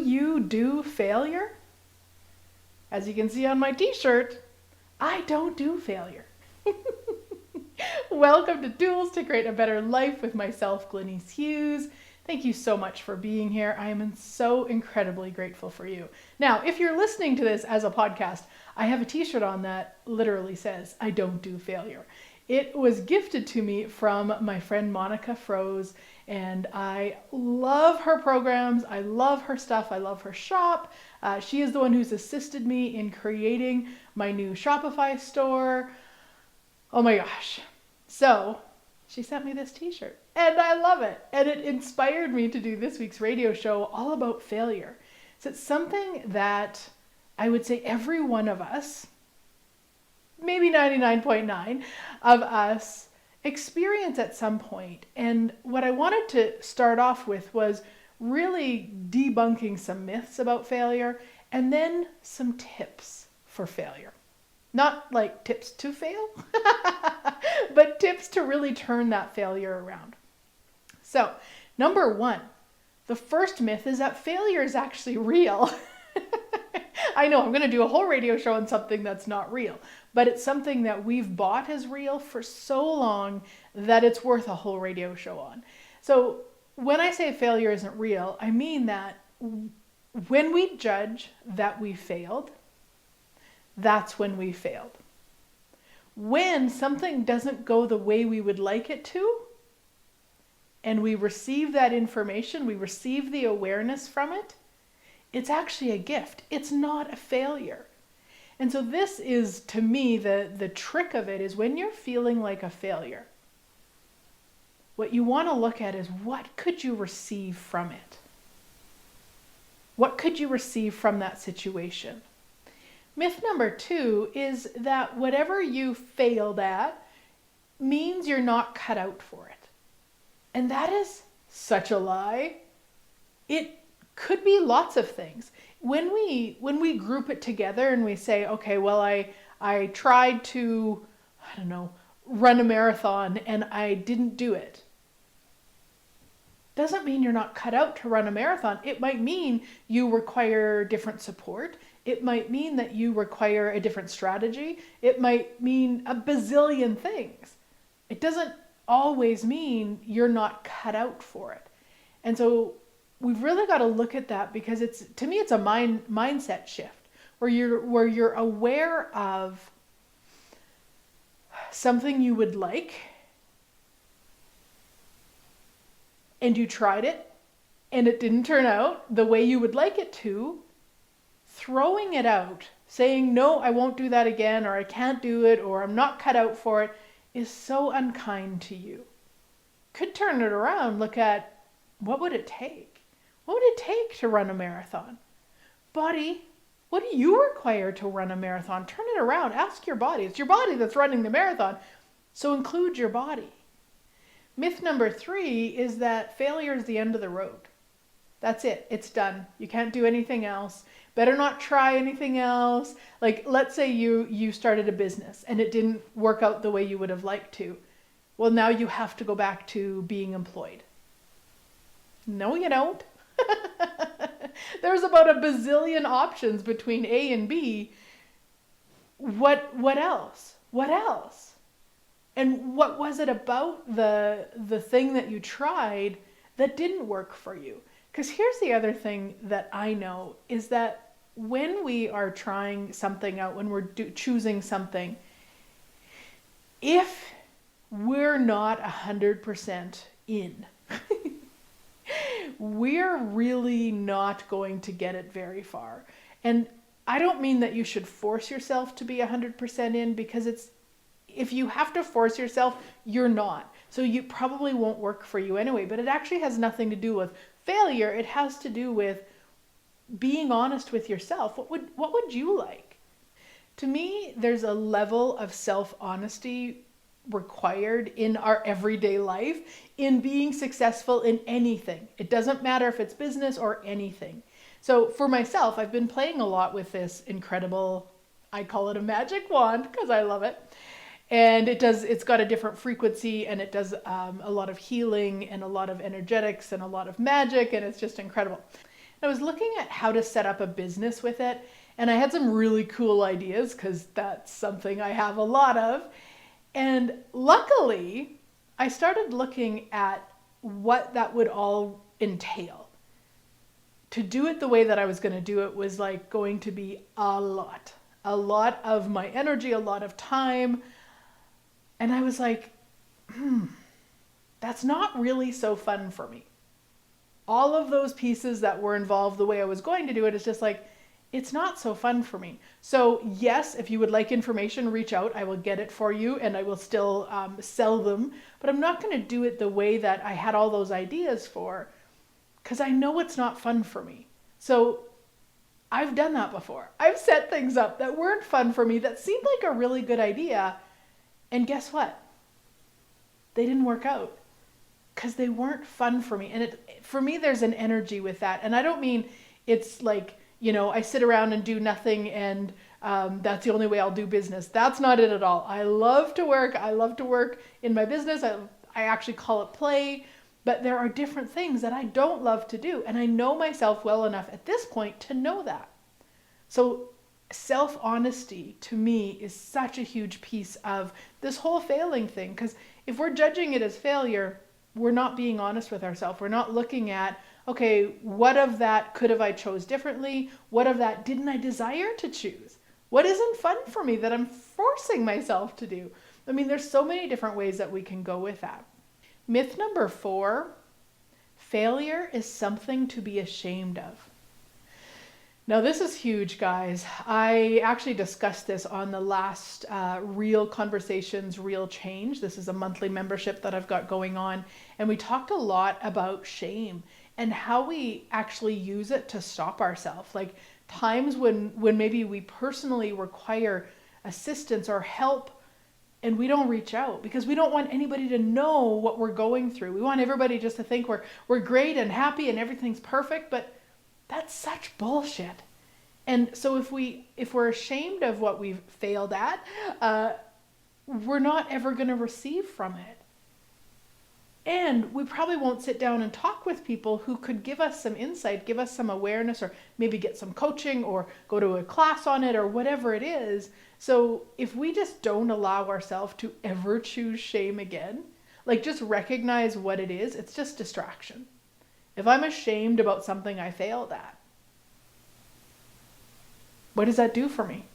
you do failure? As you can see on my t-shirt, I don't do failure. Welcome to Tools to Create a Better Life with myself, Glenyce Hughes. Thank you so much for being here. I am so incredibly grateful for you. Now, if you're listening to this as a podcast, I have a t-shirt on that literally says, I don't do failure. It was gifted to me from my friend Monica Froze, and I love her programs. I love her stuff. I love her shop. She is the one who's assisted me in creating my new Shopify store. Oh my gosh. So she sent me this t-shirt and I love it. And it inspired me to do this week's radio show all about failure. So it's something that I would say every one of us, maybe 99.9 of us, experience at some point. And what I wanted to start off with was really debunking some myths about failure and then some tips for failure. Not like tips to fail, but tips to really turn that failure around. So, number one, the first myth is that failure is actually real. I know I'm going to do a whole radio show on something that's not real, but it's something that we've bought as real for so long that it's worth a whole radio show on. So when I say failure isn't real, I mean that when we judge that we failed, that's when we failed. When something doesn't go the way we would like it to, and we receive that information, we receive the awareness from it, it's actually a gift. It's not a failure. And so this is, to me, the trick of it is when you're feeling like a failure, what you want to look at is what could you receive from it? What could you receive from that situation? Myth number two is that whatever you failed at means you're not cut out for it. And that is such a lie. It could be lots of things. When we group it together and we say, okay, well, I tried to, run a marathon and I didn't do it. Doesn't mean you're not cut out to run a marathon. It might mean you require different support. It might mean that you require a different strategy. It might mean a bazillion things. It doesn't always mean you're not cut out for it. And so we've really got to look at that because to me it's a mindset shift where you're aware of something you would like and you tried it and it didn't turn out the way you would like it to. Throwing it out, saying, no, I won't do that again, or I can't do it, or I'm not cut out for it, is so unkind to you. Could turn it around, look at what would it take? What would it take to run a marathon? Body, what do you require to run a marathon? Turn it around, ask your body. It's your body that's running the marathon, so include your body. Myth number three is that failure is the end of the road. That's it. It's done. You can't do anything else. Better not try anything else. Like, let's say you started a business and it didn't work out the way you would have liked to. Well, now you have to go back to being employed. No, you don't. There's about a bazillion options between A and B. What else? What else? And what was it about the thing that you tried that didn't work for you? Because here's the other thing that I know is that when we are trying something out, when we're choosing something, if we're not 100% in, we're really not going to get it very far. And I don't mean that you should force yourself to be 100% in, because if you have to force yourself, you're not. So you probably won't work for you anyway, but it actually has nothing to do with failure. It has to do with being honest with yourself. What would you like? To me, there's a level of self-honesty required in our everyday life in being successful in anything. It doesn't matter if it's business or anything. So for myself, I've been playing a lot with this incredible, I call it a magic wand because I love it. And it's got a different frequency, and it does a lot of healing and a lot of energetics and a lot of magic, and it's just incredible. I was looking at how to set up a business with it, and I had some really cool ideas because that's something I have a lot of. And luckily, I started looking at what that would all entail. To do it the way that I was going to do it was like going to be a lot of my energy, a lot of time. And I was like, that's not really so fun for me. All of those pieces that were involved the way I was going to do it is just like, it's not so fun for me. So yes, if you would like information, reach out. I will get it for you and I will still sell them. But I'm not going to do it the way that I had all those ideas for, because I know it's not fun for me. So I've done that before. I've set things up that weren't fun for me that seemed like a really good idea. And guess what? They didn't work out because they weren't fun for me. And for me, there's an energy with that. And I don't mean it's like, I sit around and do nothing and that's the only way I'll do business. That's not it at all. I love to work. I love to work in my business. I actually call it play. But there are different things that I don't love to do. And I know myself well enough at this point to know that. So self-honesty to me is such a huge piece of this whole failing thing. Because if we're judging it as failure, we're not being honest with ourselves. We're not looking at, okay, what of that could have I chose differently? What of that didn't I desire to choose? What isn't fun for me that I'm forcing myself to do? I mean, there's so many different ways that we can go with that. Myth number 4, failure is something to be ashamed of. Now this is huge, guys. I actually discussed this on the last Real Conversations, Real Change. This is a monthly membership that I've got going on. And we talked a lot about shame and how we actually use it to stop ourselves. Like times when maybe we personally require assistance or help and we don't reach out because we don't want anybody to know what we're going through. We want everybody just to think we're great and happy and everything's perfect, but that's such bullshit. And so if we're ashamed of what we've failed at, we're not ever going to receive from it. And we probably won't sit down and talk with people who could give us some insight, give us some awareness, or maybe get some coaching or go to a class on it or whatever it is. So if we just don't allow ourselves to ever choose shame again, like just recognize what it is, it's just distraction. If I'm ashamed about something I failed at, what does that do for me?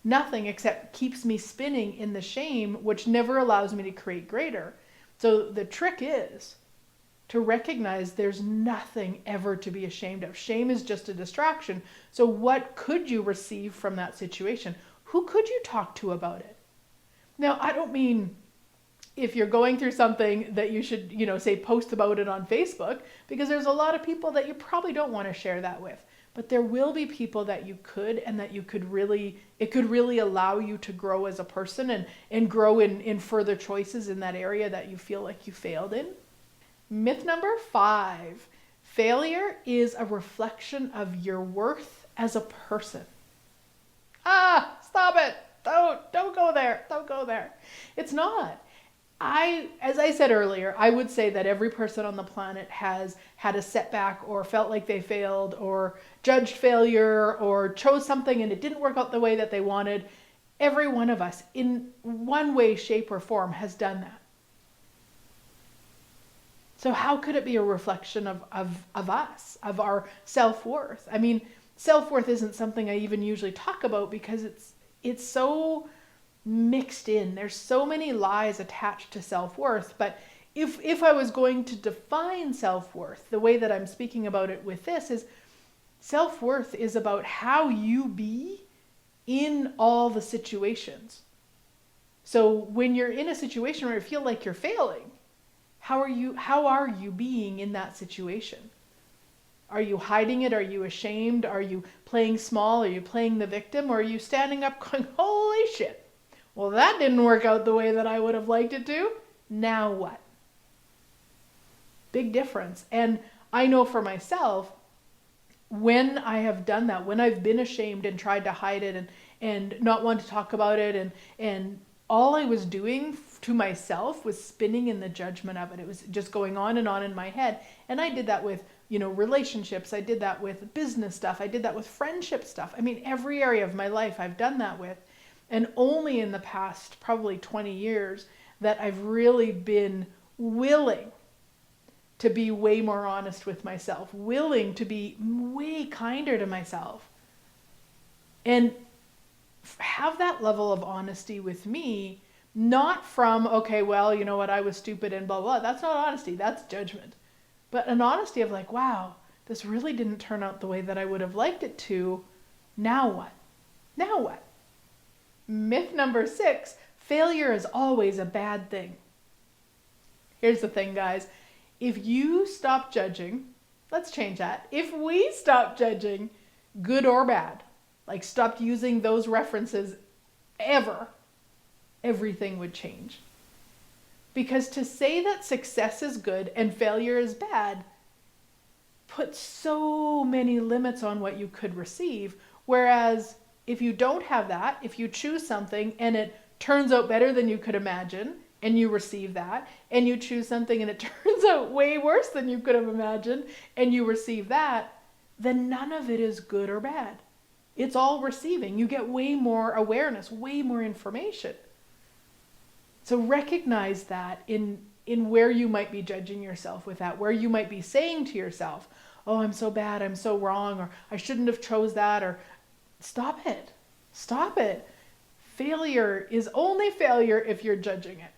Nothing, except keeps me spinning in the shame, which never allows me to create greater. So the trick is to recognize there's nothing ever to be ashamed of. Shame is just a distraction. So what could you receive from that situation? Who could you talk to about it? Now, I don't mean if you're going through something that you should, say post about it on Facebook, because there's a lot of people that you probably don't want to share that with. But there will be people that you could, and that it could really allow you to grow as a person and grow in further choices in that area that you feel like you failed in. Myth number 5, failure is a reflection of your worth as a person. Stop it. Don't go there. Don't go there. It's not. As I said earlier, I would say that every person on the planet has had a setback or felt like they failed or judged failure or chose something and it didn't work out the way that they wanted. Every one of us in one way, shape, or form has done that. So how could it be a reflection of us, of our self-worth? I mean, self-worth isn't something I even usually talk about because it's so mixed in. There's so many lies attached to self-worth. But if I was going to define self-worth, the way that I'm speaking about it with this is self-worth is about how you be in all the situations. So when you're in a situation where you feel like you're failing, how are you being in that situation? Are you hiding it? Are you ashamed? Are you playing small? Are you playing the victim? Or are you standing up going, holy shit, well, that didn't work out the way that I would have liked it to. Now what? Big difference. And I know for myself, when I have done that, when I've been ashamed and tried to hide it and not want to talk about it, and all I was doing to myself was spinning in the judgment of it. It was just going on and on in my head. And I did that with relationships. I did that with business stuff. I did that with friendship stuff. I mean, every area of my life I've done that with. And only in the past probably 20 years that I've really been willing to be way more honest with myself, willing to be way kinder to myself, and have that level of honesty with me, not from, okay, well, you know what, I was stupid and blah, blah. That's not honesty, that's judgment. But an honesty of like, wow, this really didn't turn out the way that I would have liked it to. Now what? Now what? Myth number 6, failure is always a bad thing. Here's the thing, guys. If you stop judging, let's change that. If we stop judging, good or bad, like stopped using those references ever, everything would change. Because to say that success is good and failure is bad puts so many limits on what you could receive. Whereas if you don't have that, if you choose something and it turns out better than you could imagine, and you receive that, and you choose something and it turns out way worse than you could have imagined, and you receive that, then none of it is good or bad. It's all receiving. You get way more awareness, way more information. So recognize that in where you might be judging yourself with that, where you might be saying to yourself, oh, I'm so bad, I'm so wrong, or I shouldn't have chose that, or stop it. Stop it. Failure is only failure if you're judging it.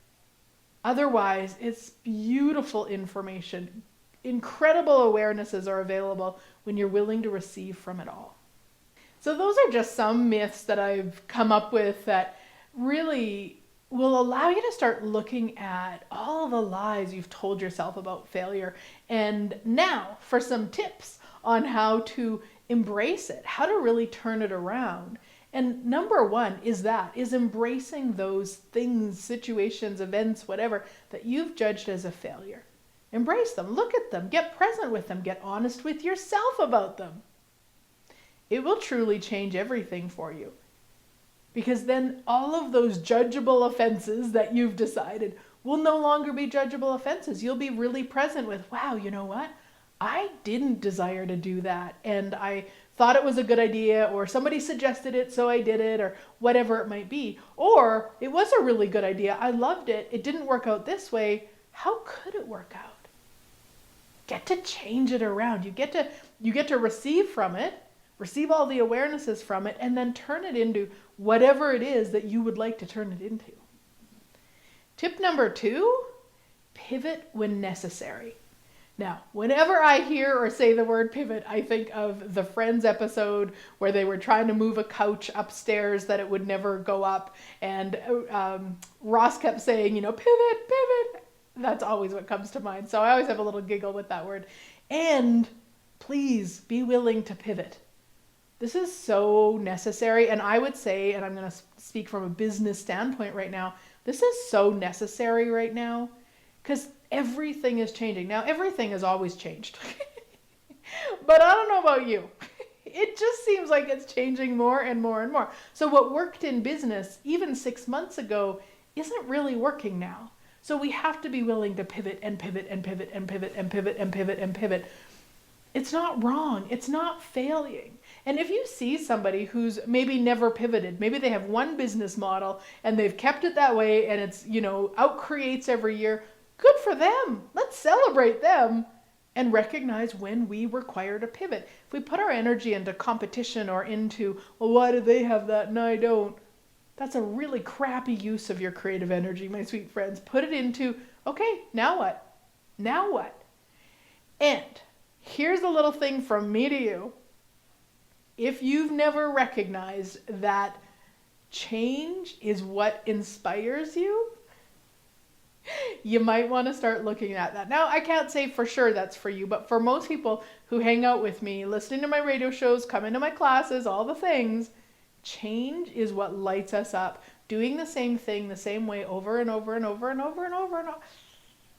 Otherwise, it's beautiful information. Incredible awarenesses are available when you're willing to receive from it all. So those are just some myths that I've come up with that really will allow you to start looking at all the lies you've told yourself about failure. And now for some tips on how to embrace it, how to really turn it around. And number 1 is embracing those things, situations, events, whatever, that you've judged as a failure. Embrace them, look at them, get present with them, get honest with yourself about them. It will truly change everything for you. Because then all of those judgeable offenses that you've decided will no longer be judgeable offenses. You'll be really present with, wow, you know what? I didn't desire to do that, and I thought it was a good idea, or somebody suggested it, so I did it, or whatever it might be. Or it was a really good idea. I loved it. It didn't work out this way. How could it work out? Get to change it around. You get to receive from it, receive all the awarenesses from it, and then turn it into whatever it is that you would like to turn it into. Tip number 2, pivot when necessary. Now, whenever I hear or say the word pivot, I think of the Friends episode where they were trying to move a couch upstairs that it would never go up. And Ross kept saying, pivot, pivot. That's always what comes to mind. So I always have a little giggle with that word. And please be willing to pivot. This is so necessary. And I would say, and I'm going to speak from a business standpoint right now, this is so necessary right now because everything is changing. Now, everything has always changed. But I don't know about you. It just seems like it's changing more and more and more. So what worked in business even 6 months ago isn't really working now. So we have to be willing to pivot and pivot and pivot and pivot and pivot and pivot and pivot. It's not wrong. It's not failing. And if you see somebody who's maybe never pivoted, maybe they have one business model and they've kept it that way and it's, outcreates every year, good for them. Let's celebrate them and recognize when we require to pivot. If we put our energy into competition or into, well, why do they have that and I don't? That's a really crappy use of your creative energy, my sweet friends. Put it into, okay, now what? Now what? And here's a little thing from me to you. If you've never recognized that change is what inspires you, you might want to start looking at that. Now, I can't say for sure that's for you, but for most people who hang out with me, listening to my radio shows, come into my classes, all the things, change is what lights us up. Doing the same thing the same way over and over and over and over and over and over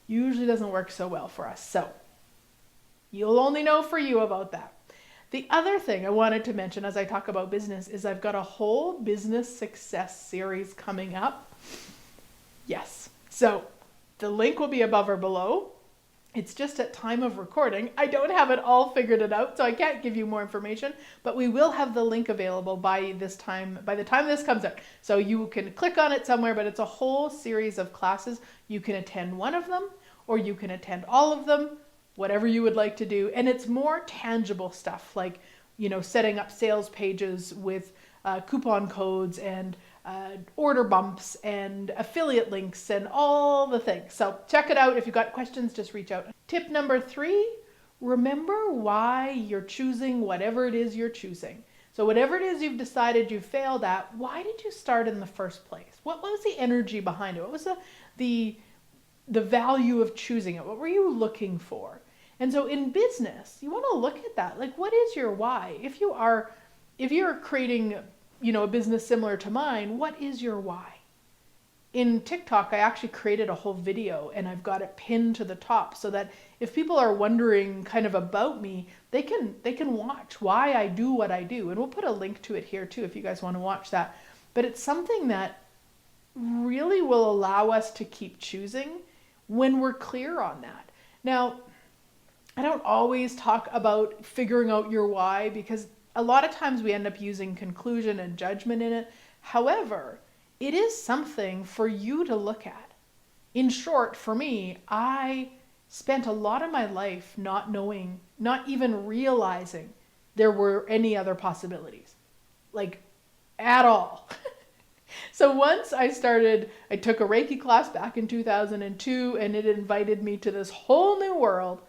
usually doesn't work so well for us. So you'll only know for you about that. The other thing I wanted to mention as I talk about business is I've got a whole business success series coming up. Yes. So the link will be above or below. It's just at time of recording, I don't have it all figured it out, so I can't give you more information, but we will have the link available by the time this comes out. So you can click on it somewhere, but it's a whole series of classes. You can attend one of them, or you can attend all of them, whatever you would like to do. And it's more tangible stuff, like, setting up sales pages with coupon codes and order bumps and affiliate links and all the things. So check it out. If you've got questions, just reach out. Tip number 3, remember why you're choosing whatever it is you're choosing. So whatever it is you've decided you failed at, why did you start in the first place? What was the energy behind it? What was the value of choosing it? What were you looking for? And so in business, you want to look at that. Like, what is your why? If you're creating a business similar to mine, what is your why? In TikTok, I actually created a whole video and I've got it pinned to the top so that if people are wondering kind of about me, they can watch why I do what I do. And we'll put a link to it here too if you guys want to watch that. But it's something that really will allow us to keep choosing when we're clear on that. Now, I don't always talk about figuring out your why because a lot of times we end up using conclusion and judgment in it. However, it is something for you to look at. In short, for me, I spent a lot of my life not knowing, not even realizing there were any other possibilities, like at all. So once I took a Reiki class back in 2002 and it invited me to this whole new world.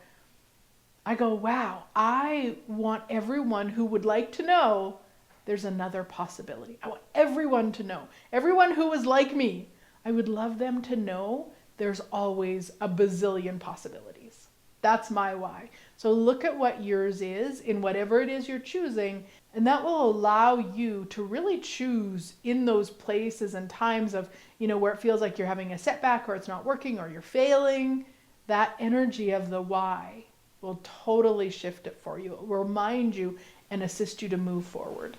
I go, wow, I want everyone who would like to know there's another possibility. I want everyone to know. Everyone who was like me, I would love them to know there's always a bazillion possibilities. That's my why. So look at what yours is in whatever it is you're choosing, and that will allow you to really choose in those places and times of, where it feels like you're having a setback or it's not working or you're failing. That energy of the why will totally shift it for you. It will remind you and assist you to move forward.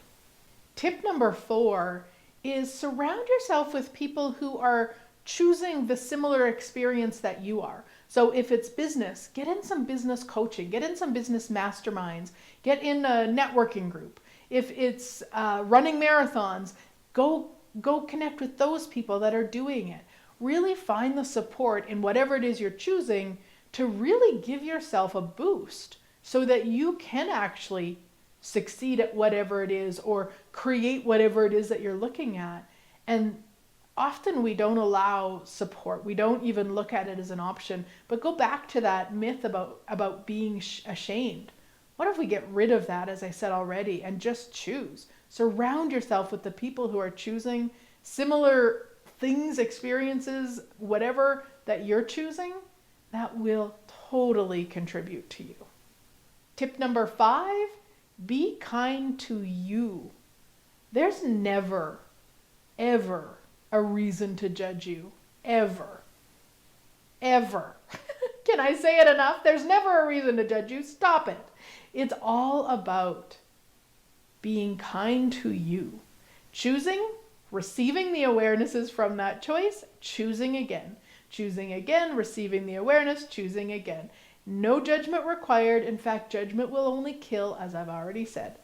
Tip number 4 is surround yourself with people who are choosing the similar experience that you are. So if it's business, get in some business coaching, get in some business masterminds, get in a networking group. If it's running marathons, go connect with those people that are doing it. Really find the support in whatever it is you're choosing to really give yourself a boost so that you can actually succeed at whatever it is or create whatever it is that you're looking at. And often we don't allow support. We don't even look at it as an option. But go back to that myth about being ashamed. What if we get rid of that, as I said already, and just choose? Surround yourself with the people who are choosing similar things, experiences, whatever that you're choosing. That will totally contribute to you. Tip number 5, be kind to you. There's never, ever a reason to judge you. Ever. Ever. Can I say it enough? There's never a reason to judge you. Stop it. It's all about being kind to you. Choosing, receiving the awarenesses from that choice, choosing again. Choosing again, receiving the awareness, choosing again. No judgment required. In fact, judgment will only kill, as I've already said.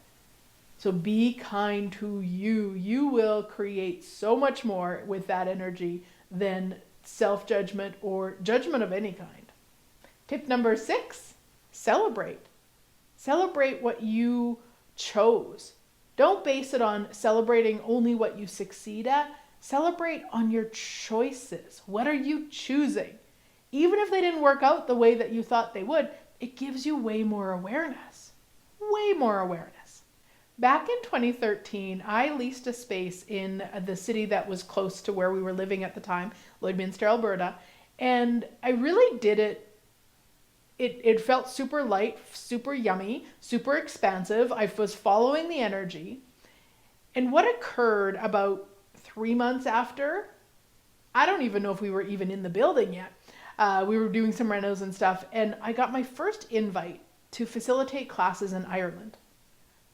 So be kind to you. You will create so much more with that energy than self-judgment or judgment of any kind. Tip number 6, celebrate. Celebrate what you chose. Don't base it on celebrating only what you succeed at. Celebrate on your choices. What are you choosing? Even if they didn't work out the way that you thought they would, it gives you way more awareness. Way more awareness. Back in 2013, I leased a space in the city that was close to where we were living at the time, Lloydminster, Alberta, and I really did it. It felt super light, super yummy, super expansive. I was following the energy. And what occurred about 3 months after, I don't even know if we were even in the building yet. We were doing some renos and stuff, and I got my first invite to facilitate classes in Ireland.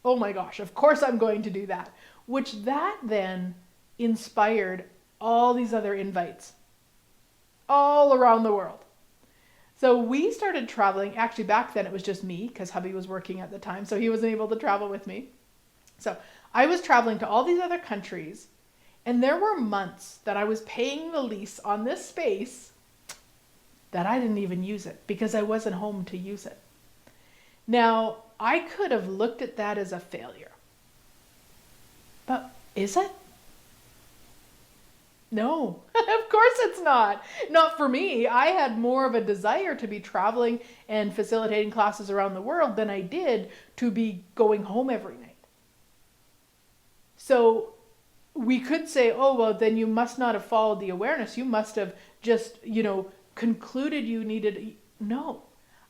Oh my gosh, of course I'm going to do that. Which that then inspired all these other invites all around the world. So we started traveling. Actually, back then it was just me because hubby was working at the time, so he wasn't able to travel with me. So I was traveling to all these other countries, and there were months that I was paying the lease on this space that I didn't even use it because I wasn't home to use it. Now, I could have looked at that as a failure. But is it? No, of course it's not. Not for me. I had more of a desire to be traveling and facilitating classes around the world than I did to be going home every night. So we could say, oh, well, then you must not have followed the awareness. You must have just, concluded you needed. No.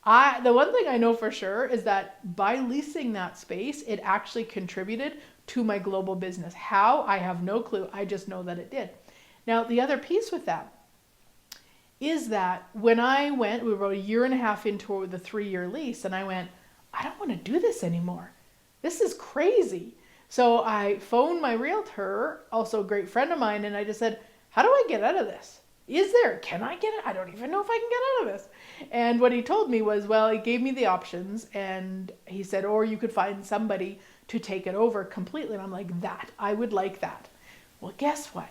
The one thing I know for sure is that by leasing that space, it actually contributed to my global business. How? I have no clue. I just know that it did. Now, the other piece with that is that when I went, we were a year and a half into the 3-year lease, and I went, I don't want to do this anymore. This is crazy. So I phoned my realtor, also a great friend of mine, and I just said, how do I get out of this? Can I get it? I don't even know if I can get out of this. And what he told me was, well, he gave me the options, and he said, or you could find somebody to take it over completely. And I'm like, I would like that. Well, guess what?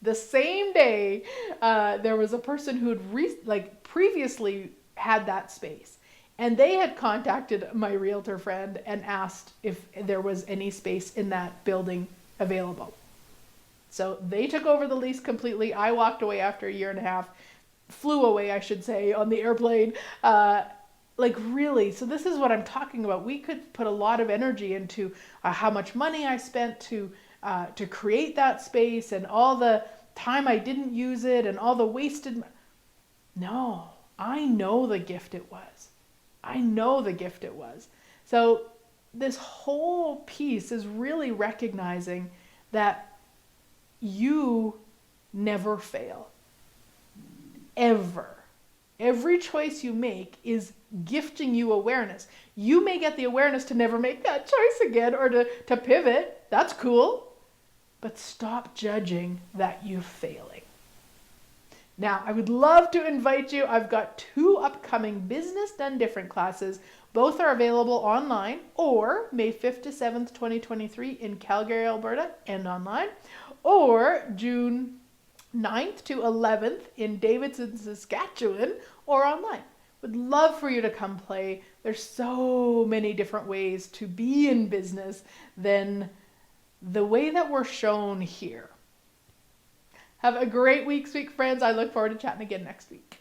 The same day, there was a person who had previously had that space, and they had contacted my realtor friend and asked if there was any space in that building available. So they took over the lease completely. I walked away after a year and a half, flew away, I should say, on the airplane. Really, so this is what I'm talking about. We could put a lot of energy into how much money I spent to create that space and all the time I didn't use it and all the wasted. No, I know the gift it was. I know the gift it was. So this whole piece is really recognizing that you never fail. Ever. Every choice you make is gifting you awareness. You may get the awareness to never make that choice again or to pivot. That's cool. But stop judging that you're failing. Now, I would love to invite you. I've got 2 upcoming Business Done Different classes. Both are available online or May 5th to 7th, 2023 in Calgary, Alberta, and online, or June 9th to 11th in Davidson, Saskatchewan, or online. Would love for you to come play. There's so many different ways to be in business than the way that we're shown here. Have a great week, sweet friends. I look forward to chatting again next week.